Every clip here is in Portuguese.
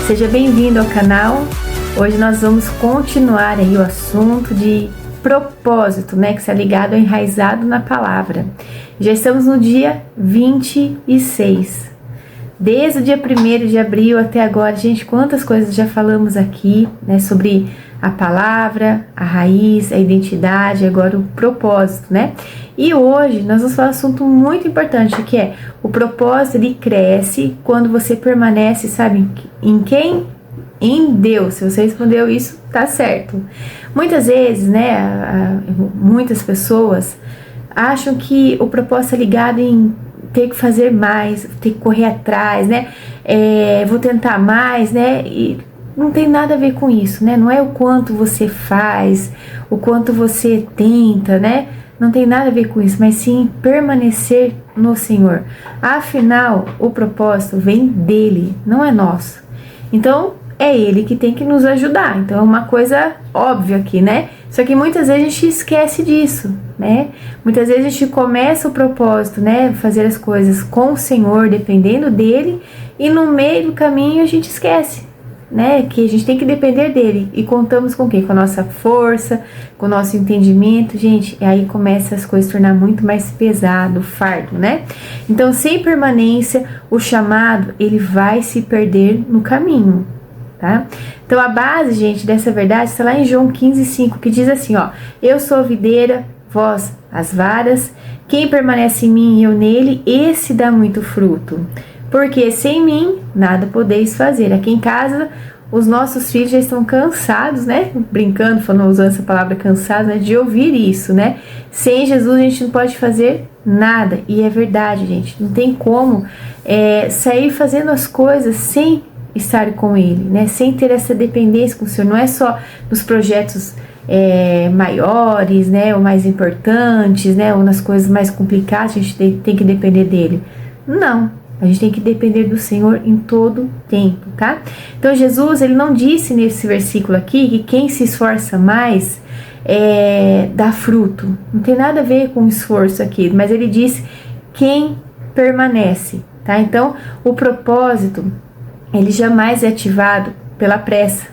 Seja bem-vindo ao canal. Hoje nós vamos continuar aí o assunto de propósito, né, que está ligado, enraizado na palavra. Já estamos no dia 26. Desde o dia 1º de abril até agora, gente, quantas coisas já falamos aqui, né, sobre a palavra, a raiz, a identidade, agora o propósito, né? E hoje nós vamos falar um assunto muito importante, que é o propósito. Ele cresce quando você permanece, sabe, em quem? Em Deus. Se você respondeu isso, tá certo. Muitas vezes, né, muitas pessoas acham que o propósito é ligado em ter que fazer mais, ter que correr atrás, né? Vou tentar mais, né? E não tem nada a ver com isso, né? Não é o quanto você faz, o quanto você tenta, né? Não tem nada a ver com isso, mas sim permanecer no Senhor. Afinal, o propósito vem dele, não é nosso. Então, é ele que tem que nos ajudar. Então, é uma coisa óbvia aqui, né? Só que muitas vezes a gente esquece disso, né? Muitas vezes a gente começa o propósito, né? Fazer as coisas com o Senhor, dependendo dele, e no meio do caminho a gente esquece, né? Que a gente tem que depender dele. E contamos com o quê? Com a nossa força, com o nosso entendimento, gente. E aí começa as coisas a tornar muito mais pesado, fardo, né? Então, sem permanência, o chamado, ele vai se perder no caminho. Tá? Então a base, gente, dessa verdade está lá em João 15:5, que diz assim, ó: eu sou a videira, vós as varas, quem permanece em mim e eu nele, esse dá muito fruto, porque sem mim nada podeis fazer. Aqui em casa os nossos filhos já estão cansados, né, brincando, falando, usando essa palavra cansado, né, de ouvir isso, né? Sem Jesus a gente não pode fazer nada. E é verdade, gente, não tem como sair fazendo as coisas sem estar com ele, né? Sem ter essa dependência com o Senhor. Não é só nos projetos maiores, né, ou mais importantes, né, ou nas coisas mais complicadas a gente tem que depender dele. Não, a gente tem que depender do Senhor em todo tempo, tá? Então Jesus, ele não disse nesse versículo aqui que quem se esforça mais dá fruto. Não tem nada a ver com esforço aqui, mas ele disse quem permanece, tá? Então o propósito, ele jamais é ativado pela pressa,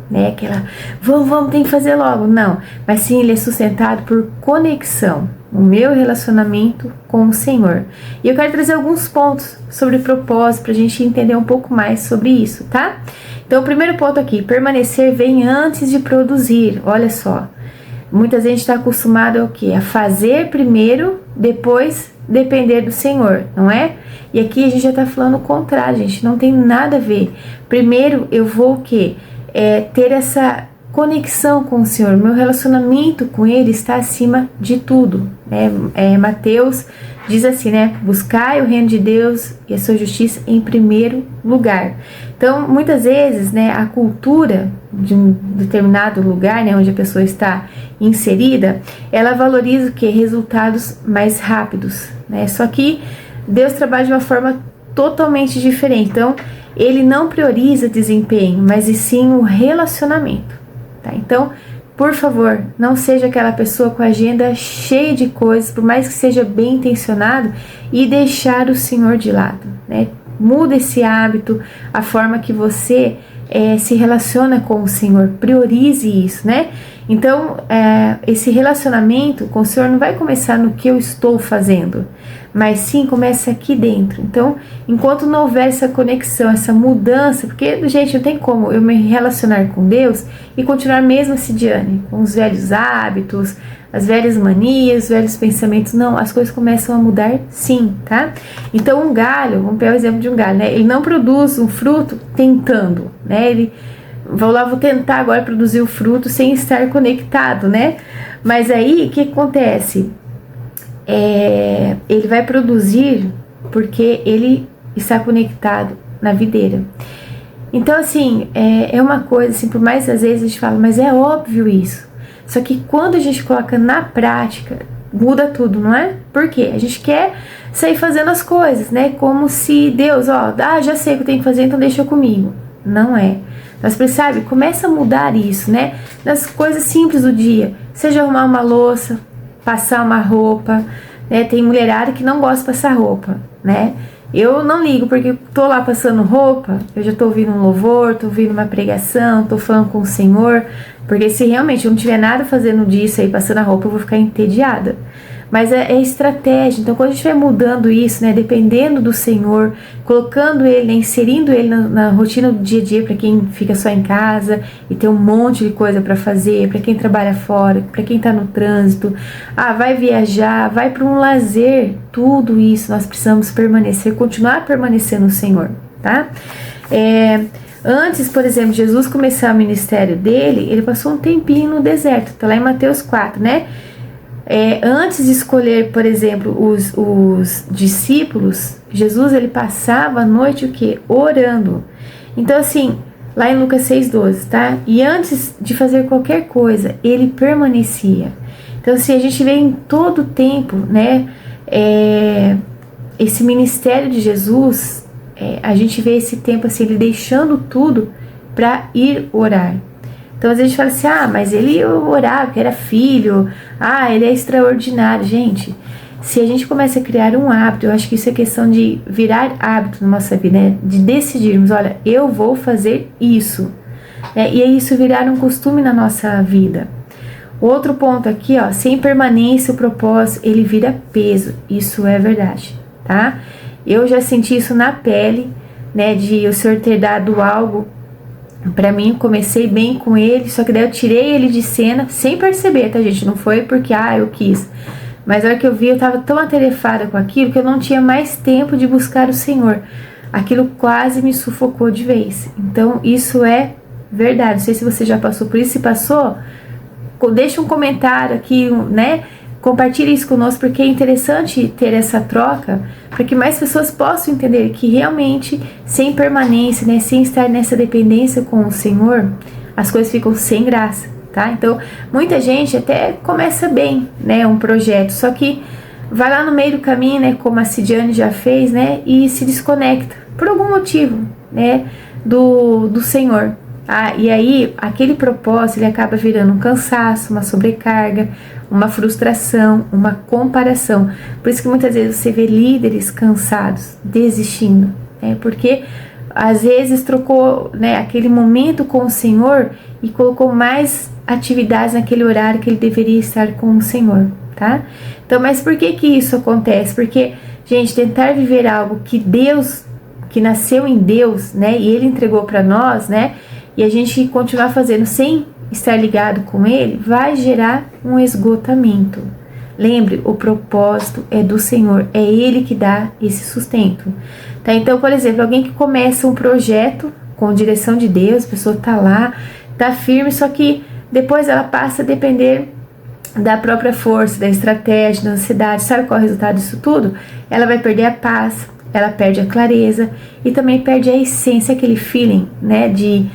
né? Aquela, vamos, tem que fazer logo. Não, mas sim, ele é sustentado por conexão, o meu relacionamento com o Senhor. E eu quero trazer alguns pontos sobre propósito pra gente entender um pouco mais sobre isso, tá? Então, o primeiro ponto aqui, permanecer vem antes de produzir. Olha só, muitas vezes a gente está acostumado ao quê? A fazer primeiro, depois depender do Senhor, não é? E aqui a gente já tá falando o contrário, gente, não tem nada a ver. Primeiro eu vou o quê? Ter essa conexão com o Senhor, meu relacionamento com Ele está acima de tudo, né? Mateus diz assim, né? Buscai o reino de Deus e a sua justiça em primeiro lugar. Então, muitas vezes, né, a cultura de um determinado lugar, né, onde a pessoa está inserida, ela valoriza o quê? Resultados mais rápidos, né? Só que Deus trabalha de uma forma totalmente diferente. Então, ele não prioriza desempenho, mas e sim o relacionamento, tá? Então, por favor, não seja aquela pessoa com a agenda cheia de coisas, por mais que seja bem intencionado, e deixar o Senhor de lado, né? Muda esse hábito, a forma que você se relaciona com o Senhor, priorize isso, né? Então, esse relacionamento com o Senhor não vai começar no que eu estou fazendo, mas sim começa aqui dentro. Então, enquanto não houver essa conexão, essa mudança, porque, gente, não tem como eu me relacionar com Deus e continuar mesmo assim, Diane, com os velhos hábitos, as velhas manias, os velhos pensamentos. Não, as coisas começam a mudar sim, tá? Então, um galho, vamos pegar o exemplo de um galho, né? Ele não produz um fruto tentando, né? Vou tentar agora produzir o fruto sem estar conectado, né? Mas aí, o que acontece? Ele vai produzir porque ele está conectado na videira. Então, assim, é uma coisa, assim, por mais às vezes a gente fala, mas é óbvio isso. Só que quando a gente coloca na prática, muda tudo, não é? Por quê? A gente quer sair fazendo as coisas, né? Como se Deus, já sei o que eu tenho que fazer, então deixa comigo. Não é. Nós precisamos, sabe, começa a mudar isso, né? Nas coisas simples do dia. Seja arrumar uma louça, passar uma roupa, né? Tem mulherada que não gosta de passar roupa, né? Eu não ligo, porque tô lá passando roupa, eu já tô ouvindo um louvor, tô ouvindo uma pregação, tô falando com o Senhor, porque se realmente eu não tiver nada fazendo disso aí, passando a roupa, eu vou ficar entediada. Mas é estratégia. Então, quando a gente vai mudando isso, né, dependendo do Senhor, colocando Ele, né, inserindo Ele na rotina do dia a dia, para quem fica só em casa e tem um monte de coisa para fazer, para quem trabalha fora, para quem está no trânsito, vai viajar, vai para um lazer, tudo isso nós precisamos permanecer, continuar permanecendo no Senhor, tá? Antes, por exemplo, Jesus começar o ministério dele, ele passou um tempinho no deserto, tá lá em Mateus 4, né? Antes de escolher, por exemplo, os discípulos, Jesus ele passava a noite o quê? Orando. Então assim, lá em Lucas 6,12, tá? E antes de fazer qualquer coisa, ele permanecia. Então assim, a gente vê em todo o tempo, né? Esse ministério de Jesus, a gente vê esse tempo assim, ele deixando tudo para ir orar. Então, às vezes a gente fala assim, mas ele orava, porque era filho, ele é extraordinário. Gente, se a gente começa a criar um hábito, eu acho que isso é questão de virar hábito na nossa vida, né? De decidirmos, olha, eu vou fazer isso. E aí isso virar um costume na nossa vida. Outro ponto aqui, sem permanência o propósito, ele vira peso. Isso é verdade, tá? Eu já senti isso na pele, né? De o Senhor ter dado algo pra mim, comecei bem com ele, só que daí eu tirei ele de cena sem perceber, tá, gente? Não foi porque, eu quis. Mas a hora que eu vi, eu tava tão atarefada com aquilo que eu não tinha mais tempo de buscar o Senhor. Aquilo quase me sufocou de vez. Então, isso é verdade. Não sei se você já passou por isso. Se passou, deixa um comentário aqui, né? Compartilhe isso conosco, porque é interessante ter essa troca, para que mais pessoas possam entender que realmente, sem permanência, né, sem estar nessa dependência com o Senhor, as coisas ficam sem graça, tá? Então, muita gente até começa bem, né, um projeto, só que vai lá no meio do caminho, né, como a Cidiane já fez, né, e se desconecta, por algum motivo, né, do Senhor. E aí, aquele propósito, ele acaba virando um cansaço, uma sobrecarga, uma frustração, uma comparação. Por isso que muitas vezes você vê líderes cansados, desistindo, né? Porque às vezes trocou, né, aquele momento com o Senhor e colocou mais atividades naquele horário que ele deveria estar com o Senhor, tá? Então, mas por que isso acontece? Porque, gente, tentar viver algo que Deus, que nasceu em Deus, né, e Ele entregou para nós, né, e a gente continuar fazendo sem estar ligado com Ele, vai gerar um esgotamento. Lembre, o propósito é do Senhor, é Ele que dá esse sustento. Tá? Então, por exemplo, alguém que começa um projeto com direção de Deus, a pessoa tá lá, tá firme, só que depois ela passa a depender da própria força, da estratégia, da ansiedade. Sabe qual é o resultado disso tudo? Ela vai perder a paz, ela perde a clareza e também perde a essência, aquele feeling, né, de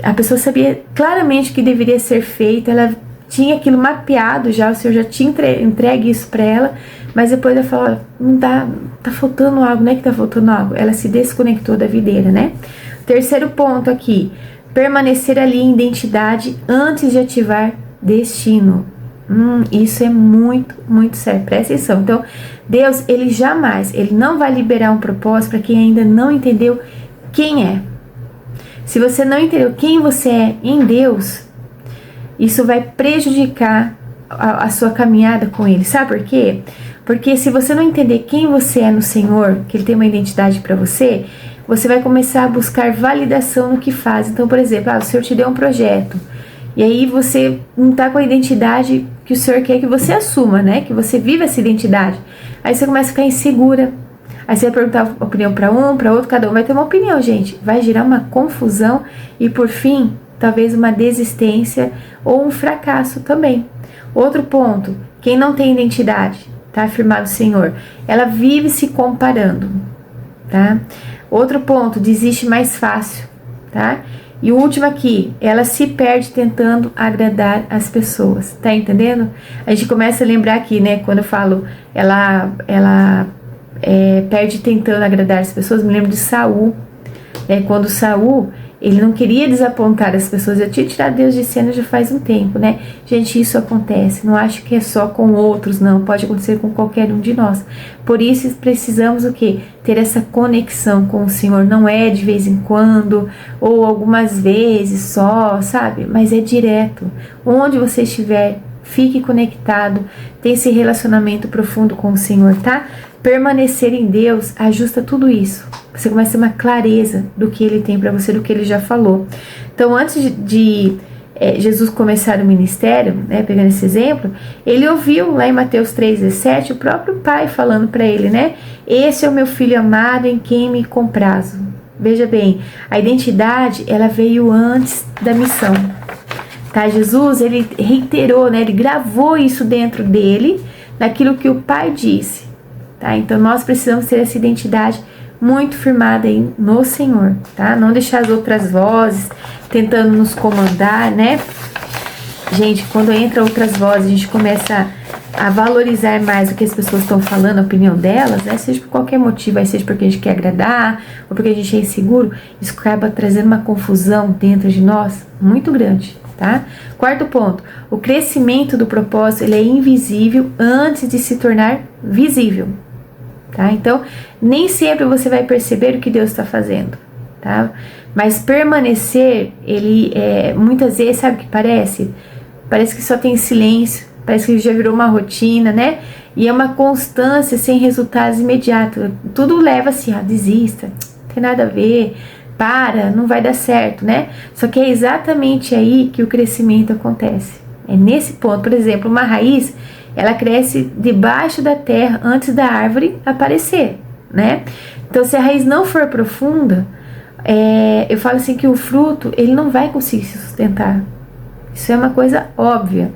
a pessoa sabia claramente o que deveria ser feito, ela tinha aquilo mapeado já, o Senhor já tinha entregue isso para ela, mas depois ela falou, não dá, tá faltando algo, não é que tá faltando algo, ela se desconectou da videira, né? Terceiro ponto aqui, permanecer ali em identidade antes de ativar destino. Isso é muito, muito sério, presta atenção. Então, Deus, ele jamais, ele não vai liberar um propósito para quem ainda não entendeu quem é. Se você não entendeu quem você é em Deus, isso vai prejudicar a sua caminhada com Ele. Sabe por quê? Porque se você não entender quem você é no Senhor, que Ele tem uma identidade para você, você vai começar a buscar validação no que faz. Então, por exemplo, o Senhor te deu um projeto, e aí você não está com a identidade que o Senhor quer que você assuma, né? Que você viva essa identidade. Aí você começa a ficar insegura. Aí você vai perguntar opinião para um, para outro, cada um vai ter uma opinião, gente. Vai gerar uma confusão e, por fim, talvez uma desistência ou um fracasso também. Outro ponto, quem não tem identidade, tá afirmado o Senhor, ela vive se comparando, tá? Outro ponto, desiste mais fácil, tá? E o último aqui, ela se perde tentando agradar as pessoas, tá entendendo? A gente começa a lembrar aqui, né, quando eu falo, ela perde tentando agradar as pessoas, me lembro de Saul, quando Saul, Ele não queria desapontar as pessoas. Eu tinha tirado Deus de cena já faz um tempo, né? Gente, isso acontece. Não acho que é só com outros, não. Pode acontecer com qualquer um de nós. Por isso, precisamos o quê? Ter essa conexão com o Senhor. Não é de vez em quando, ou algumas vezes só, sabe? Mas é direto. Onde você estiver, fique conectado. Tenha esse relacionamento profundo com o Senhor, tá? Permanecer em Deus ajusta tudo isso. Você começa a ter uma clareza do que Ele tem para você, do que Ele já falou. Então, antes de Jesus começar o ministério, né, pegando esse exemplo, Ele ouviu lá em Mateus 3,17 o próprio Pai falando para Ele, né? Esse é o meu Filho amado em quem me comprazo. Veja bem, a identidade, ela veio antes da missão. Tá? Jesus, Ele reiterou, né? Ele gravou isso dentro dele, daquilo que o Pai disse. Tá? Então, nós precisamos ter essa identidade muito firmada aí no Senhor, tá? Não deixar as outras vozes tentando nos comandar, né? Gente, quando entra outras vozes, a gente começa a valorizar mais o que as pessoas estão falando, a opinião delas, né? Seja por qualquer motivo, aí seja porque a gente quer agradar, ou porque a gente é inseguro, isso acaba trazendo uma confusão dentro de nós muito grande, tá? Quarto ponto, o crescimento do propósito, ele é invisível antes de se tornar visível. Tá? Então, nem sempre você vai perceber o que Deus está fazendo, tá? Mas permanecer, ele muitas vezes, sabe o que parece? Parece que só tem silêncio, parece que já virou uma rotina, né? E é uma constância sem resultados imediatos. Tudo leva assim, desista, não tem nada a ver, não vai dar certo, né? Só que é exatamente aí que o crescimento acontece. É nesse ponto, por exemplo, uma raiz, ela cresce debaixo da terra antes da árvore aparecer, né? Então, se a raiz não for profunda, eu falo assim que o fruto, ele não vai conseguir se sustentar. Isso é uma coisa óbvia.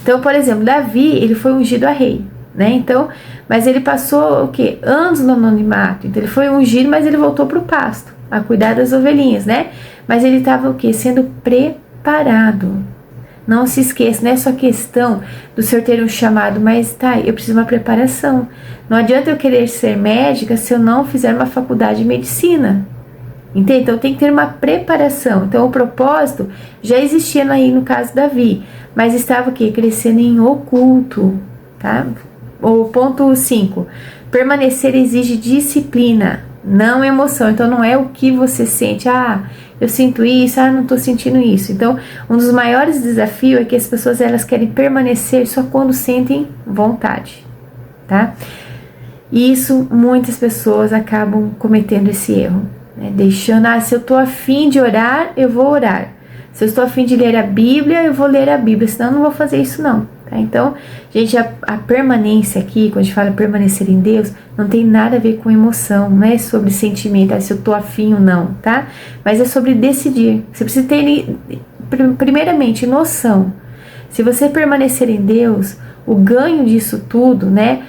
Então, por exemplo, Davi, ele foi ungido a rei, né? Então, mas ele passou o quê? Anos no anonimato. Então, ele foi ungido, mas ele voltou para o pasto, a cuidar das ovelhinhas, né? Mas ele estava o quê? Sendo preparado. Não se esqueça, não é só questão do senhor ter um chamado, mas eu preciso de uma preparação. Não adianta eu querer ser médica se eu não fizer uma faculdade de medicina. Entende? Então tem que ter uma preparação. Então o propósito já existia aí no caso de Davi, mas estava o quê? Crescendo em oculto, tá? O ponto 5. Permanecer exige disciplina, não emoção. Então não é o que você sente, eu sinto isso, não estou sentindo isso. Então, um dos maiores desafios é que as pessoas elas querem permanecer só quando sentem vontade, tá? E isso, muitas pessoas acabam cometendo esse erro, né? Deixando, se eu estou afim de orar, eu vou orar. Se eu estou afim de ler a Bíblia, eu vou ler a Bíblia, senão eu não vou fazer isso não. Tá? Então, gente, a permanência aqui, quando a gente fala permanecer em Deus, não tem nada a ver com emoção, não é sobre sentimento, se eu tô afim ou não, tá? Mas é sobre decidir. Você precisa ter, primeiramente, noção. Se você permanecer em Deus, o ganho disso tudo, né?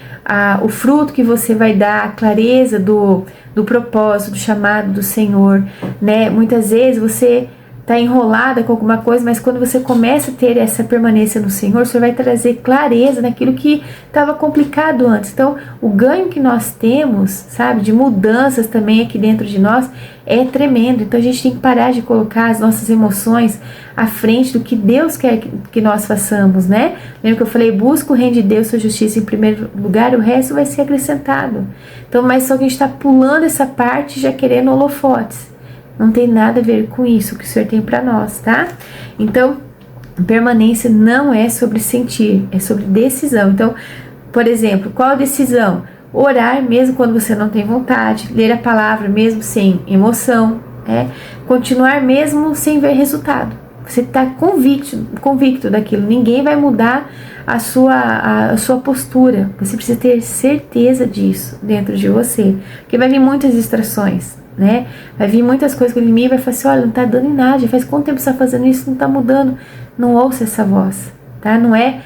O fruto que você vai dar, a clareza do propósito, do chamado do Senhor, né? Muitas vezes você está enrolada com alguma coisa, mas quando você começa a ter essa permanência no Senhor, o Senhor vai trazer clareza naquilo que estava complicado antes. Então, o ganho que nós temos, sabe, de mudanças também aqui dentro de nós, é tremendo. Então, a gente tem que parar de colocar as nossas emoções à frente do que Deus quer que nós façamos, né? Lembra que eu falei, busca o reino de Deus, sua justiça em primeiro lugar, o resto vai ser acrescentado. Então, mas só que a gente está pulando essa parte já querendo holofotes. Não tem nada a ver com isso que o Senhor tem para nós, tá? Então, permanência não é sobre sentir, é sobre decisão. Então, por exemplo, qual a decisão? Orar mesmo quando você não tem vontade, ler a palavra mesmo sem emoção, continuar mesmo sem ver resultado. Você está convicto daquilo, ninguém vai mudar a sua postura. Você precisa ter certeza disso dentro de você, porque vai vir muitas distrações, né? Vai vir muitas coisas que o inimigo vai falar assim, olha, não tá dando em nada, já faz quanto tempo você tá fazendo isso, não tá mudando. Não ouça essa voz, tá? Não é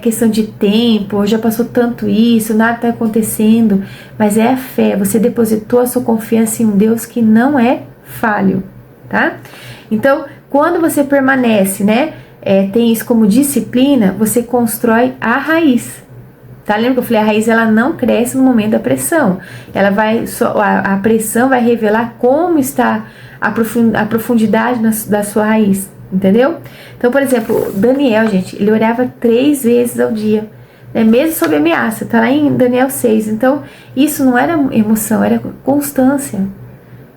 questão de tempo, já passou tanto isso, nada tá acontecendo, mas é a fé, você depositou a sua confiança em um Deus que não é falho, tá? Então, quando você permanece, né, tem isso como disciplina, você constrói a raiz. Tá? Lembra que eu falei, a raiz ela não cresce no momento da pressão. Ela vai, a pressão vai revelar como está a profundidade da sua raiz, entendeu? Então, por exemplo, Daniel, gente, ele orava 3 vezes ao dia, né? Mesmo sob ameaça, tá lá em Daniel 6. Então, isso não era emoção, era constância,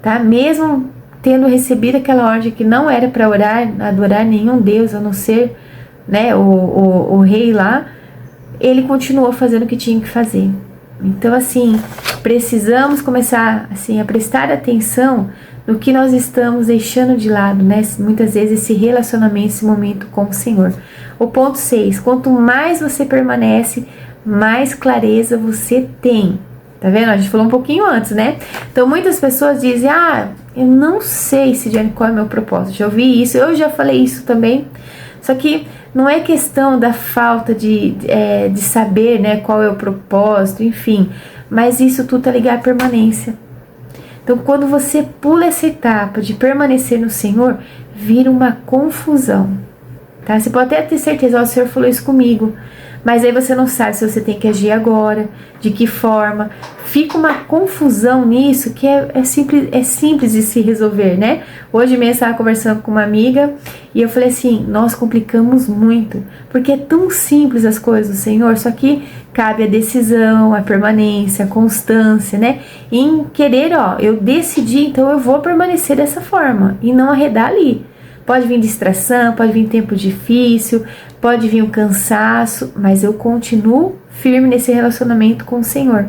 tá? Mesmo tendo recebido aquela ordem que não era para orar, adorar nenhum Deus, a não ser, né, o rei lá, ele continuou fazendo o que tinha que fazer. Então, assim, precisamos começar, assim, a prestar atenção no que nós estamos deixando de lado, né? Muitas vezes esse relacionamento, esse momento com o Senhor. O ponto 6, quanto mais você permanece, mais clareza você tem. Tá vendo? A gente falou um pouquinho antes, né? Então, muitas pessoas dizem, eu não sei, Sidiane, qual é o meu propósito. Já ouvi isso, eu já falei isso também. Só que não é questão da falta de saber, né, qual é o propósito, enfim. Mas isso tudo tá ligado à permanência. Então, quando você pula essa etapa de permanecer no Senhor, vira uma confusão, tá? Você pode até ter certeza, o Senhor falou isso comigo, mas aí você não sabe se você tem que agir agora, de que forma. Fica uma confusão nisso que é simples de se resolver, né? Hoje mesmo eu estava conversando com uma amiga e eu falei assim, nós complicamos muito, porque é tão simples as coisas do Senhor, só que cabe a decisão, a permanência, a constância, né? Em querer, eu decidi, então eu vou permanecer dessa forma e não arredar ali. Pode vir distração, pode vir tempo difícil, pode vir um cansaço, mas eu continuo firme nesse relacionamento com o Senhor.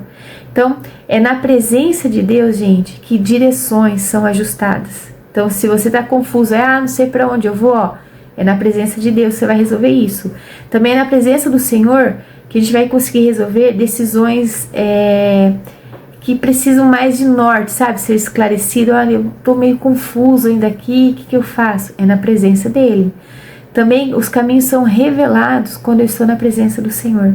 Então, é na presença de Deus, gente, que direções são ajustadas. Então, se você tá confuso, não sei para onde eu vou, é na presença de Deus que você vai resolver isso. Também é na presença do Senhor que a gente vai conseguir resolver decisões que precisam mais de norte, sabe? Ser esclarecido. Olha, eu tô meio confuso ainda aqui, o que eu faço? É na presença dele. Também os caminhos são revelados quando eu estou na presença do Senhor.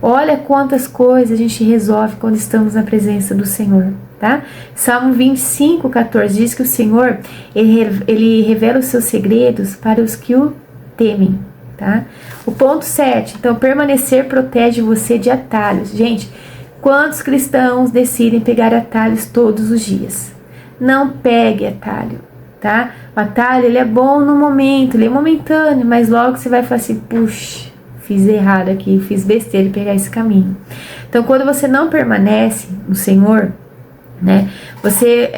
Olha quantas coisas a gente resolve quando estamos na presença do Senhor, tá? Salmo 25:14 diz que o Senhor, ele revela os seus segredos para os que o temem, tá? O ponto 7, então, permanecer protege você de atalhos. Gente, quantos cristãos decidem pegar atalhos todos os dias? Não pegue atalho, tá? O atalho, ele é bom no momento, ele é momentâneo, mas logo você vai falar assim, puxa, fiz errado aqui, fiz besteira de pegar esse caminho. Então, quando você não permanece no Senhor, né, você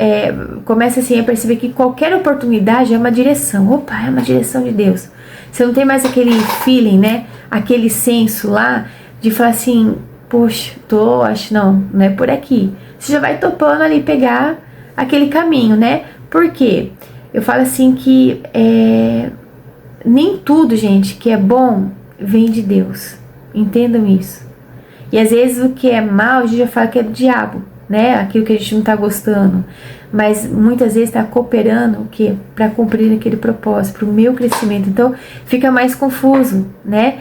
começa assim a perceber que qualquer oportunidade é uma direção. Opa, é uma direção de Deus. Você não tem mais aquele feeling, né, aquele senso lá de falar assim, poxa, acho não é por aqui. Você já vai topando ali pegar aquele caminho, né? Por quê? Eu falo assim que nem tudo, gente, que é bom vem de Deus. Entendam isso. E às vezes o que é mal, a gente já fala que é do diabo, né? Aquilo que a gente não tá gostando. Mas muitas vezes está cooperando o quê? Para cumprir aquele propósito, para o meu crescimento. Então fica mais confuso, né?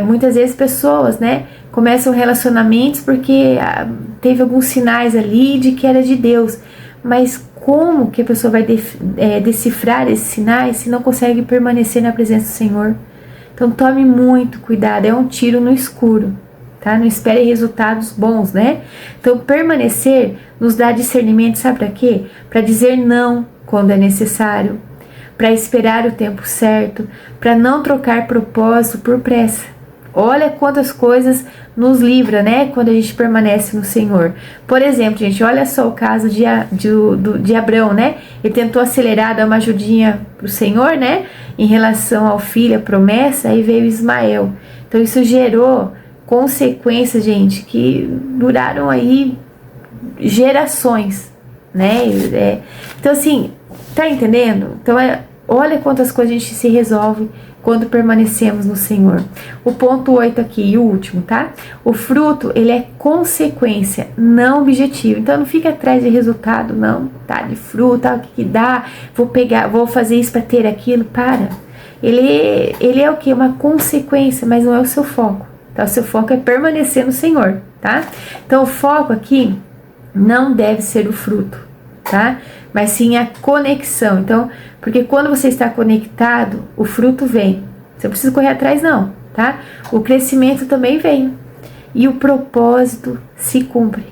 Muitas vezes pessoas, né, começam relacionamentos porque teve alguns sinais ali de que era de Deus. Mas como que a pessoa vai decifrar esses sinais se não consegue permanecer na presença do Senhor? Então tome muito cuidado, é um tiro no escuro, tá? Não espere resultados bons, né? Então permanecer nos dá discernimento, sabe para quê? Para dizer não quando é necessário, para esperar o tempo certo, para não trocar propósito por pressa. Olha quantas coisas nos livra, né? Quando a gente permanece no Senhor. Por exemplo, gente, olha só o caso de Abrão, né? Ele tentou acelerar, dar uma ajudinha pro Senhor, né? Em relação ao filho, a promessa, aí veio Ismael. Então isso gerou consequências, gente, que duraram aí gerações, né? Então assim, tá entendendo? Então olha quantas coisas a gente se resolve quando permanecemos no Senhor. O ponto 8 aqui, e o último, tá? O fruto, ele é consequência, não objetivo. Então não fica atrás de resultado, não, tá? De fruto, o que dá, vou fazer isso para ter aquilo, para. Ele é o que? Uma consequência, mas não é o seu foco. Tá? O seu foco é permanecer no Senhor, tá? Então o foco aqui não deve ser o fruto, tá? Mas sim a conexão. Então, porque quando você está conectado, o fruto vem. Você não precisa correr atrás, não, tá? O crescimento também vem. E o propósito se cumpre.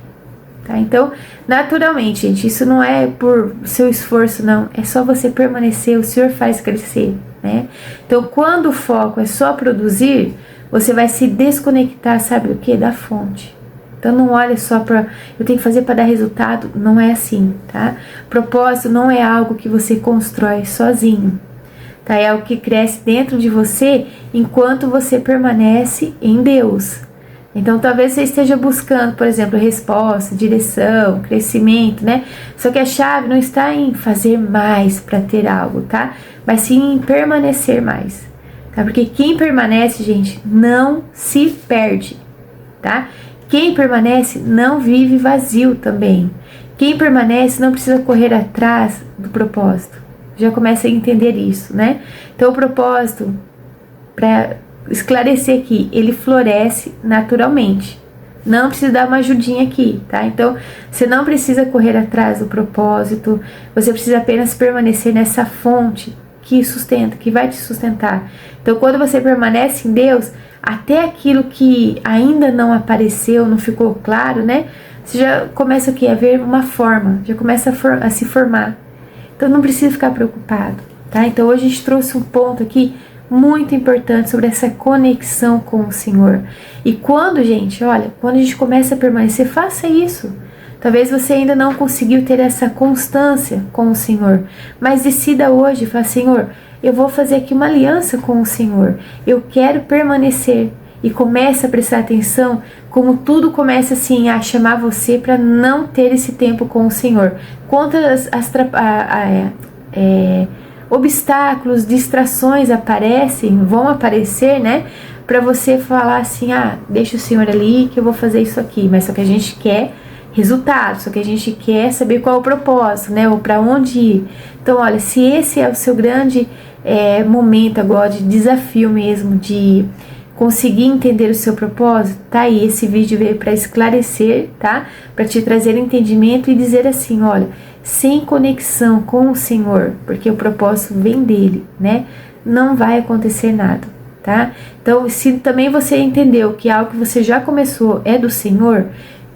tá? Então, naturalmente, gente, isso não é por seu esforço, não. É só você permanecer, o Senhor faz crescer, né? Então, quando o foco é só produzir, você vai se desconectar, sabe do que? Da fonte. Então, não olha só para eu tenho que fazer para dar resultado. Não é assim, tá? Propósito não é algo que você constrói sozinho, tá? É algo que cresce dentro de você enquanto você permanece em Deus. Então, talvez você esteja buscando, por exemplo, resposta, direção, crescimento, né? Só que a chave não está em fazer mais para ter algo, tá? Mas sim em permanecer mais, tá? Porque quem permanece, gente, não se perde, tá? Quem permanece não vive vazio também. Quem permanece não precisa correr atrás do propósito. Já começa a entender isso, né? Então, o propósito, para esclarecer aqui, ele floresce naturalmente. Não precisa dar uma ajudinha aqui, tá? Então, você não precisa correr atrás do propósito, você precisa apenas permanecer nessa fonte que sustenta, que vai te sustentar. Então, quando você permanece em Deus, até aquilo que ainda não apareceu, não ficou claro, né? Você já começa aqui a ver uma forma, já começa a se formar. Então, não precisa ficar preocupado, tá? Então, hoje a gente trouxe um ponto aqui muito importante sobre essa conexão com o Senhor. E quando, gente, olha, quando a gente começa a permanecer, faça isso. Talvez você ainda não conseguiu ter essa constância com o Senhor, mas decida hoje, fala, Senhor, eu vou fazer aqui uma aliança com o Senhor, eu quero permanecer. E começa a prestar atenção como tudo começa assim a chamar você para não ter esse tempo com o Senhor. Quantas obstáculos, distrações vão aparecer, né? Para você falar assim, deixa o Senhor ali que eu vou fazer isso aqui. Mas só que a gente quer resultado, só que a gente quer saber qual é o propósito, né? Ou para onde ir. Então, olha, se esse é o seu grande momento agora de desafio mesmo, de conseguir entender o seu propósito, tá aí, esse vídeo veio para esclarecer, tá? Para te trazer entendimento e dizer assim, olha, sem conexão com o Senhor, porque o propósito vem dele, né? Não vai acontecer nada, tá? Então, se também você entendeu que algo que você já começou é do Senhor,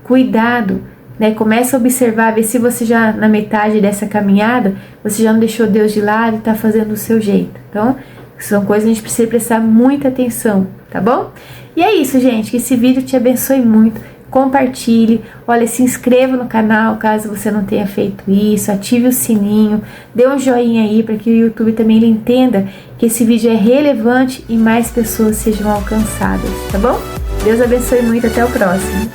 cuidado, né? Começa a observar, ver se você já na metade dessa caminhada, você já não deixou Deus de lado e tá fazendo do seu jeito. Então, são coisas que a gente precisa prestar muita atenção, tá bom? E é isso, gente, que esse vídeo te abençoe muito. Compartilhe, olha, se inscreva no canal caso você não tenha feito isso, ative o sininho, dê um joinha aí para que o YouTube também ele entenda que esse vídeo é relevante e mais pessoas sejam alcançadas, tá bom? Deus abençoe muito, até o próximo.